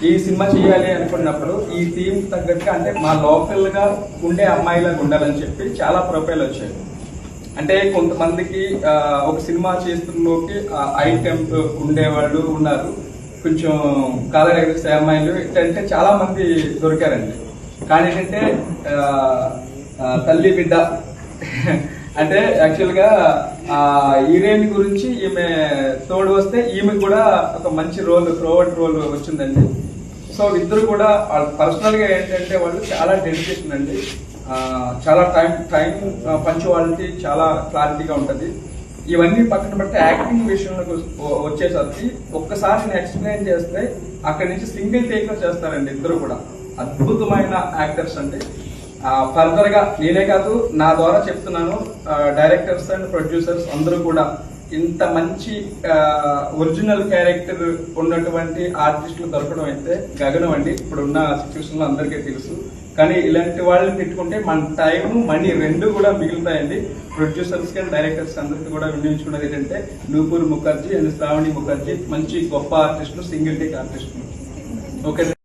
ఈ సినిమా చేయాలి అనుకున్నప్పుడు ఈ థీమ్ తగ్గట్టుగా అంటే మా లోకల్ గా ఉండే అమ్మాయిలాగా ఉండాలని చెప్పి చాలా ప్రొఫైల్ వచ్చాయి. అంటే కొంతమందికి ఒక సినిమా చేస్తున్నలోకి ఐటెం ఉండేవాళ్ళు ఉన్నారు, కొంచెం కాలర్ ఎగరేసే అమ్మాయిలు ఏంటంటే చాలా మంది దొరికారండి. కానీ ఏంటంటే తల్లి బిడ్డ అంటే యాక్చువల్ గా హీరోయిన్ గురించి ఈమె తోడు వస్తే ఈమె కూడా ఒక మంచి రోల్ త్రోవర్ట్ రోల్ వచ్చిందండి. సో ఇద్దరు కూడా పర్సనల్ గా ఏంటంటే వాళ్ళు చాలా డెడికేషన్ అండి, చాలా టైం పంచువాలిటీ చాలా క్లారిటీగా ఉంటది. ఇవన్నీ పక్కన పెడితే యాక్టింగ్ విషయంలో వచ్చేసరికి ఒక్కసారి నేను ఎక్స్ప్లెయిన్ చేస్తే అక్కడి నుంచి సింగిల్ టేక్ లో చేస్తారండి. ఇద్దరు కూడా అద్భుతమైన యాక్టర్స్ అండి. ఫర్దర్ గా నేనే కాదు, నా ద్వారా చెప్తున్నాను, డైరెక్టర్స్ అండ్ ప్రొడ్యూసర్స్ అందరూ కూడా ఇంత మంచి ఒరిజినల్ క్యారెక్టర్ ఉన్నటువంటి ఆర్టిస్టులు దొరకడం అయితే గగనం అండి. ఇప్పుడున్న సిచ్యువేషన్ లో అందరికీ తెలుసు. కానీ ఇలాంటి వాళ్ళని పెట్టుకుంటే మన టైం మనీ రెండు కూడా మిగులుతాయండి. ప్రొడ్యూసర్స్ కి డైరెక్టర్స్ అందరికీ కూడా వినియోగించుకున్నది ఏంటంటే నూపూర్ ముఖర్జీ అండ్ శ్రావణి ముఖర్జీ మంచి గొప్ప ఆర్టిస్టులు, సింగిల్ టేక్ ఆర్టిస్టులు. ఓకే.